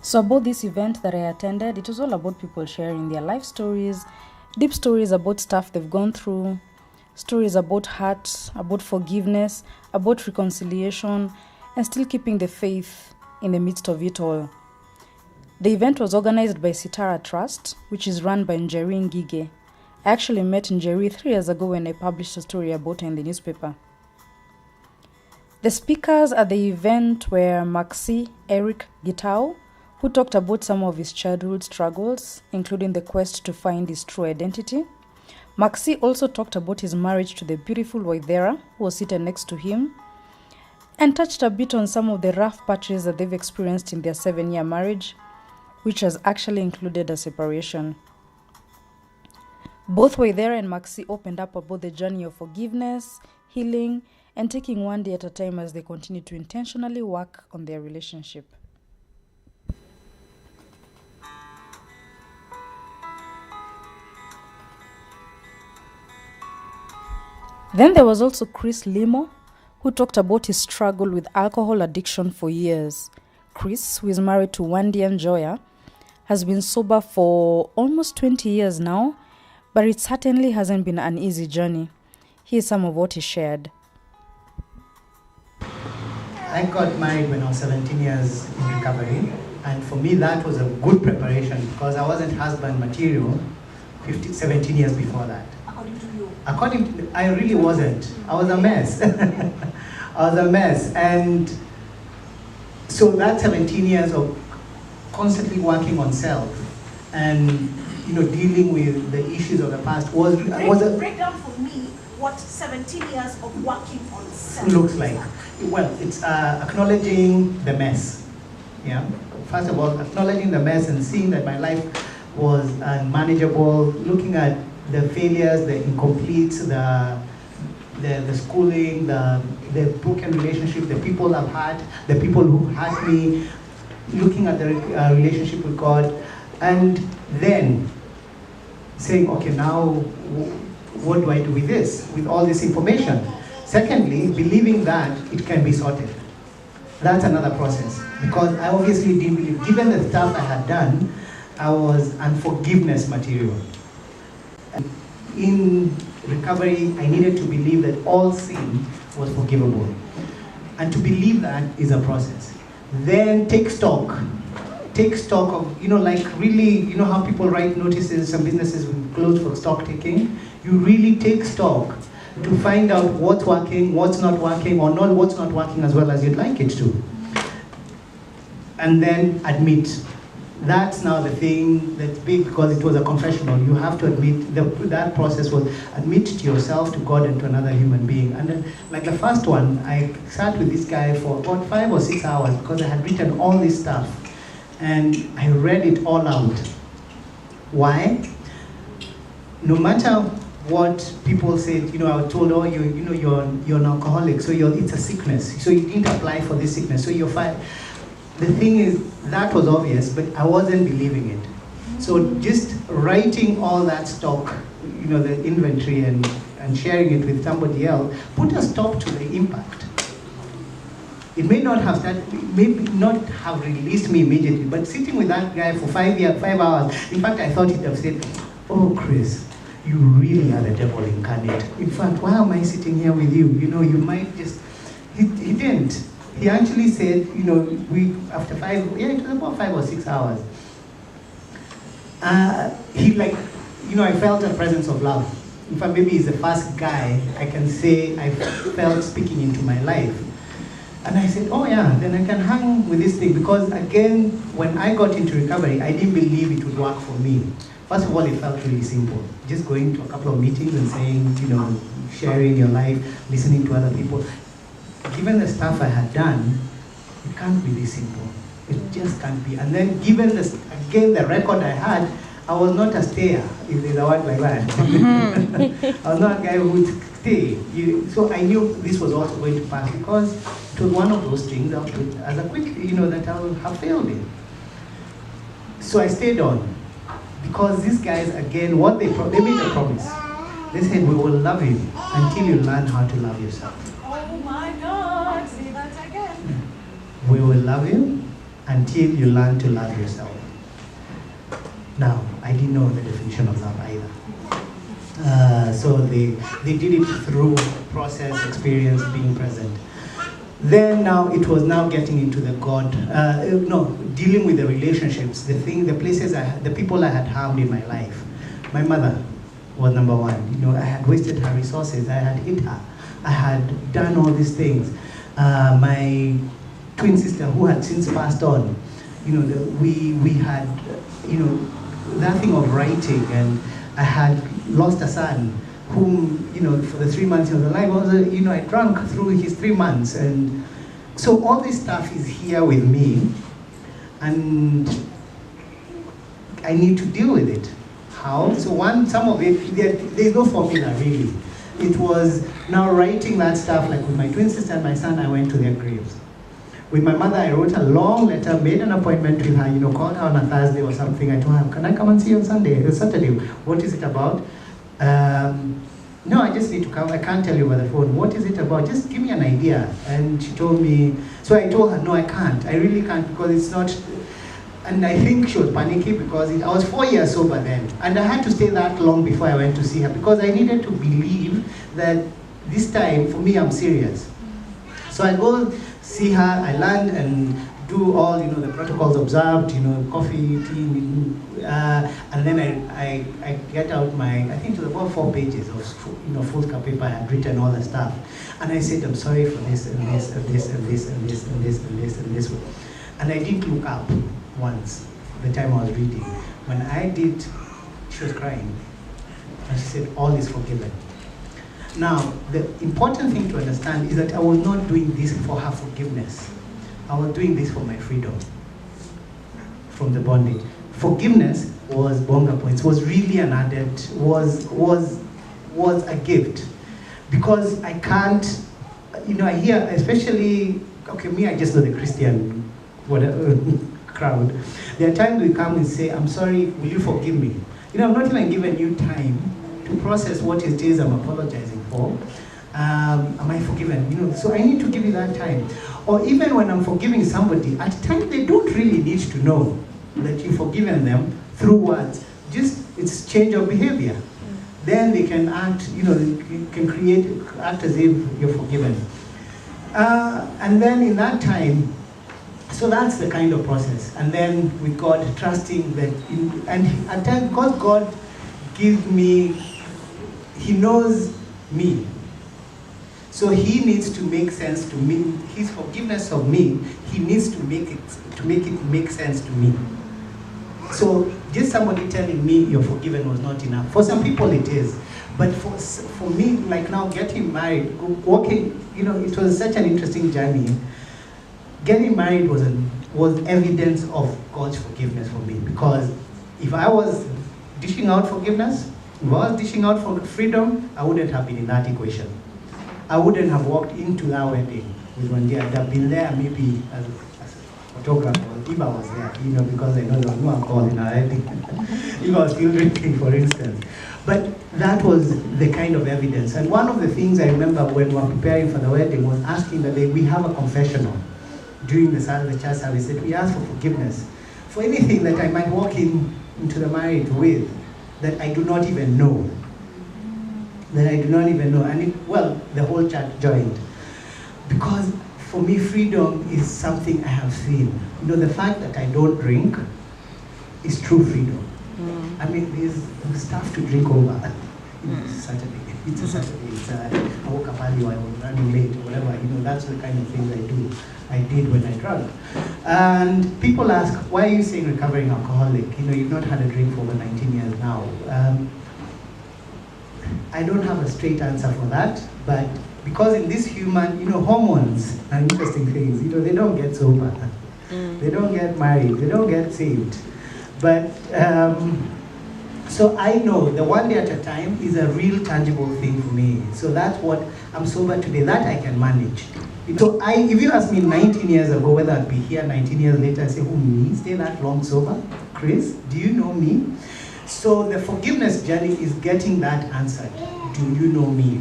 So about this event that I attended, it was all about people sharing their life stories, deep stories about stuff they've gone through, stories about heart, about forgiveness, about reconciliation, and still keeping the faith in the midst of it all. The event was organized by Sitara Trust, which is run by Njeri Ngige. I actually met Njeri 3 years ago when I published a story about her in the newspaper. The speakers at the event were MaqC Eric Gitau, who talked about some of his childhood struggles, including the quest to find his true identity. MaqC also talked about his marriage to the beautiful Waithera, who was seated next to him, and touched a bit on some of the rough patches that they've experienced in their 7-year marriage, which has actually included a separation. Both Waithera and MaqC opened up about the journey of forgiveness, healing, and taking one day at a time as they continue to intentionally work on their relationship. Then there was also Chris Lyimo, who talked about his struggle with alcohol addiction for years. Chris, who is married to Wendy and Joya, has been sober for almost 20 years now, but it certainly hasn't been an easy journey. Here's some of what he shared. I got married when I was 17 years in recovery, and for me that was a good preparation because I wasn't husband material 17 years before that. According to you? I really wasn't. I was a mess. I was a mess, and so that 17 years of constantly working on self and dealing with the issues of the past was a break down for me what 17 years of working on self looks like. Well, it's acknowledging the mess. Yeah. First of all, acknowledging the mess and seeing that my life was unmanageable. Looking at the failures, the incompletes, the schooling, the broken relationship, the people I've had, the people who hurt me. Looking at the relationship with God, and then saying, okay, now what do I do with this, with all this information? Secondly, believing that it can be sorted. That's another process, because I obviously didn't believe, given the stuff I had done, I was unforgiveness material. And in recovery, I needed to believe that all sin was forgivable. And to believe that is a process. Then take stock of, like really, how people write notices, some businesses will close for stock taking. You really take stock to find out what's working, what's not working, or not what's not working as well as you'd like it to. And then admit. That's now the thing that's big because it was a confessional. You have to admit, that process was admit to yourself, to God, and to another human being. And then, like the first one, I sat with this guy for about 5 or 6 hours because I had written all this stuff. And I read it all out. Why? No matter what people said, I was told, oh, you're an alcoholic, so it's a sickness. So you didn't apply for this sickness, so you're fine. The thing is, that was obvious, but I wasn't believing it. So just writing all that stock, the inventory and sharing it with somebody else, put a stop to the impact. It may not have released me immediately, but sitting with that guy for 5 hours, in fact, I thought he'd have said, oh, Chris, you really are the devil incarnate. In fact, why am I sitting here with you? You might just, he didn't. He actually said, after it was about 5 or 6 hours. I felt a presence of love. In fact, maybe he's the first guy I can say I felt speaking into my life. And I said, oh yeah, then I can hang with this thing. Because again, when I got into recovery, I didn't believe it would work for me. First of all, it felt really simple. Just going to a couple of meetings and saying, sharing your life, listening to other people. Given the stuff I had done, it can't be this simple. It just can't be. And then given the record I had, I was not a stayer, if there's a word like that. I was not a guy who would stay. So I knew this was also going to pass because it was one of those things as a quick, that I would have failed in. So I stayed on. Because these guys, again, they made a promise. They said, we will love you until you learn how to love yourself. Oh my God, say that again. We will love you until you learn to love yourself. Now, I didn't know the definition of love either. So they did it through process, experience, being present. Then now it was now getting into the dealing with the relationships, the places the people I had harmed in my life. My mother was number one. I had wasted her resources. I had hit her. I had done all these things. My twin sister, who had since passed on, we had, that thing of writing, and I had lost a son whom, for the 3 months he was alive, I drank through his 3 months. And so all this stuff is here with me, and I need to deal with it. How? So some of it, there's no formula really. It was now writing that stuff, like with my twin sister and my son, I went to their graves. With my mother, I wrote a long letter, made an appointment with her, called her on a Thursday or something. I told her, can I come and see you on Saturday? What is it about? No, I just need to come. I can't tell you over the phone. What is it about? Just give me an idea. And she told me, so I told her, no, I can't. I really can't, because it's not, and I think she was panicky because I was 4 years sober then. And I had to stay that long before I went to see her, because I needed to believe that this time, for me, I'm serious. So I go see her, I land and do all, the protocols observed, coffee, tea, and then I get out I think it was about 4 pages of, foolscap paper. I had written all the stuff. And I said, I'm sorry for this, and this, and this, and this, and this, and this, and this, and this. And I didn't look up once, the time I was reading. When I did, she was crying. And she said, all is forgiven. Now, the important thing to understand is that I was not doing this for her forgiveness. I was doing this for my freedom from the bondage. Forgiveness was bonga points, was really an added, was a gift. Because I can't, I hear, especially, me, I just know the Christian crowd. There are times we come and say, I'm sorry, will you forgive me? I'm not even giving you time to process what it is I'm apologizing for. Am I forgiven? So I need to give you that time. Or even when I'm forgiving somebody, at times they don't really need to know that you've forgiven them through words. Just, it's change of behavior. Then they can act, they can act as if you're forgiven. And then in that time, so that's the kind of process. And then with God, trusting that, and at times, because God gives me, He knows me. So He needs to make sense to me. His forgiveness of me, He needs to make it make sense to me. So just somebody telling me you're forgiven was not enough. For some people it is. But for me, like now getting married, walking, it was such an interesting journey. Getting married was evidence of God's forgiveness for me. Because if I was dishing out forgiveness, if I was dishing out for freedom, I wouldn't have been in that equation. I wouldn't have walked into that wedding with Njeri. I'd have been there maybe as a photographer, if I was there, because I know there was no alcohol in our wedding. If I was still drinking, for instance. But that was the kind of evidence. And one of the things I remember when we were preparing for the wedding was asking that we have a confessional during the church service, that we ask for forgiveness for anything that I might walk into the marriage with that I do not even know. And the whole church joined. Because for me, freedom is something I have seen. The fact that I don't drink is true freedom. I mean, there's stuff to drink over. It's a Saturday. I woke up early, I was running late, whatever. That's the kind of things I did when I drank. And people ask, why are you saying recovering alcoholic? You've not had a drink for over 19 years now. I don't have a straight answer for that, but because in this human, hormones are interesting things. They don't get sober. They don't get married. They don't get saved. But, so I know the one day at a time is a real tangible thing for me. So that's what I'm sober today, that I can manage. So if you ask me 19 years ago whether I'd be here 19 years later, I say, who, me? Stay that long sober? Chris, do you know me? So the forgiveness journey is getting that answered. Do you know me?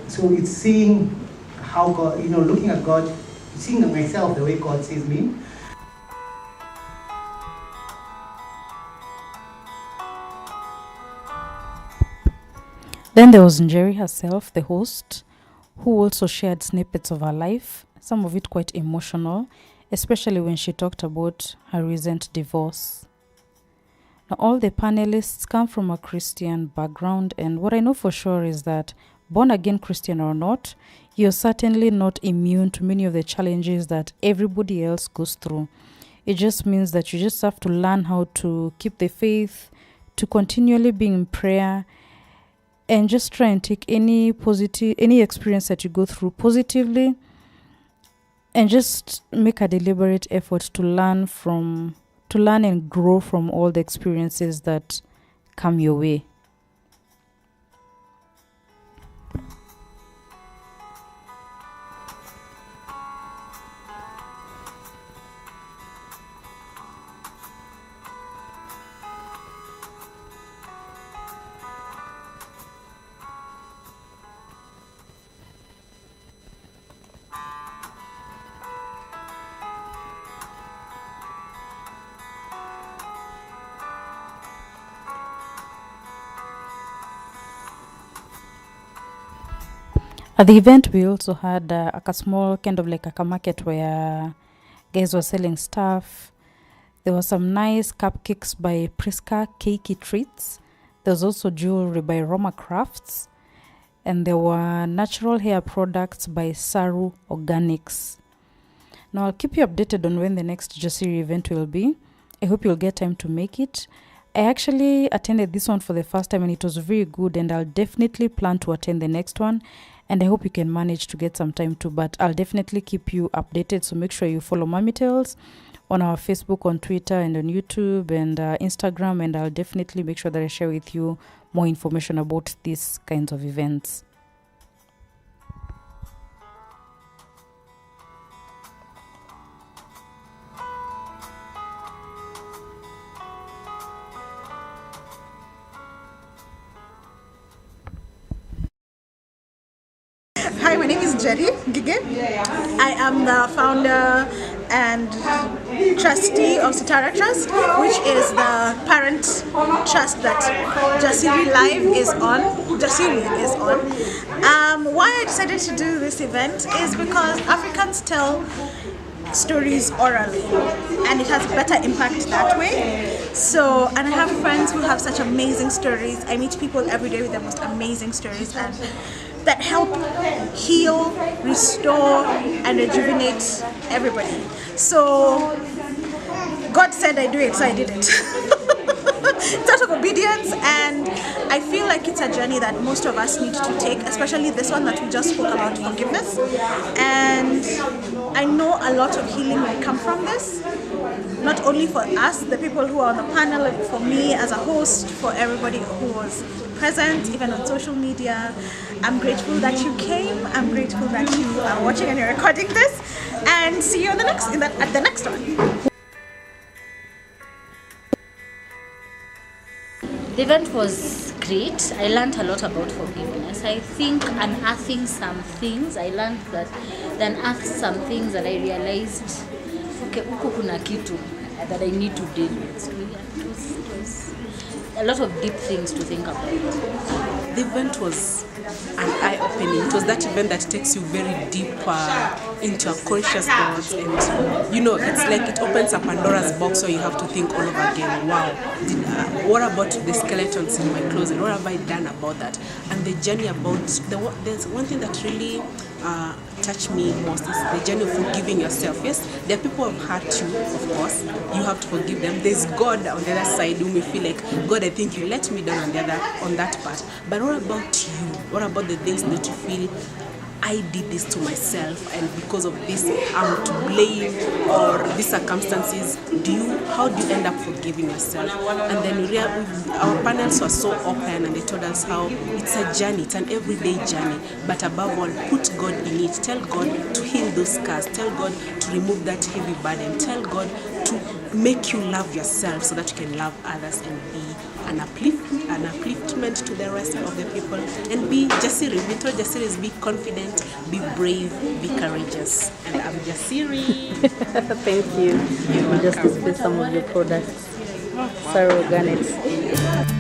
So it's seeing how God, looking at God, seeing myself the way God sees me. Then there was Njeri herself, the host, who also shared snippets of her life, some of it quite emotional, especially when she talked about her recent divorce. Now, all the panelists come from a Christian background, and what I know for sure is that, born again Christian or not, you're certainly not immune to many of the challenges that everybody else goes through. It just means that you just have to learn how to keep the faith, to continually be in prayer, and just try and take any experience that you go through positively, and just make a deliberate effort to learn and grow from all the experiences that come your way. At the event, we also had a small kind of like a market where guys were selling stuff. There were some nice cupcakes by Priska Cakey Treats. There was also jewelry by Roma Crafts. And there were natural hair products by Saru Organics. Now, I'll keep you updated on when the next Jasiri event will be. I hope you'll get time to make it. I actually attended this one for the first time and it was very good, and I'll definitely plan to attend the next one. And I hope you can manage to get some time too, but I'll definitely keep you updated. So make sure you follow Mommy Tales on our Facebook, on Twitter, and on YouTube and Instagram. And I'll definitely make sure that I share with you more information about these kinds of events. Hi, my name is Njeri Ngige. I am the founder and trustee of Sitara Trust, which is the parent trust that Jasiri is on. Why I decided to do this event is because Africans tell stories orally and it has better impact that way. So, and I have friends who have such amazing stories. I meet people every day with the most amazing stories and that help heal, restore, and rejuvenate everybody. So God said I do it, so I did it. It's out of obedience, and I feel like it's a journey that most of us need to take, especially this one that we just spoke about, forgiveness. And I know a lot of healing will come from this, not only for us, the people who are on the panel, for me as a host, for everybody who was present, even on social media. I'm grateful that you came. I'm grateful that you are watching and you're recording this. And see you at the next one. The event was great. I learned a lot about forgiveness. I think unearthing some things, I learned that some things that I realized, okay, kuna kitu that I need to deal with. So yeah, it was a lot of deep things to think about. The event was an eye-opening. It was that event that takes you very deep into your conscious thoughts, and it's like it opens a Pandora's box, so you have to think all over again. Wow, what about the skeletons in my closet? What have I done about that? And the journey about there's one thing that really touched me most is the journey of forgiving yourself. Yes, there are people who have hurt you, of course. You have to forgive them. There's God on the other side who may feel like, God, I think you let me down on that part. But what about you? What about the things that you feel, I did this to myself, and because of this I'm to blame, or these circumstances? How do you end up forgiving yourself? And then our panels were so open, and they told us how it's a journey, it's an everyday journey, but above all, put God in it. Tell God to heal those scars. Tell God to remove that heavy burden. Tell God to make you love yourself so that you can love others and be an upliftment to the rest of the people, and be Jasiri. We told Jasiri is be confident, be brave, be courageous. And I'm Jasiri. Thank you. You just display some of your products. Sorry, Organics.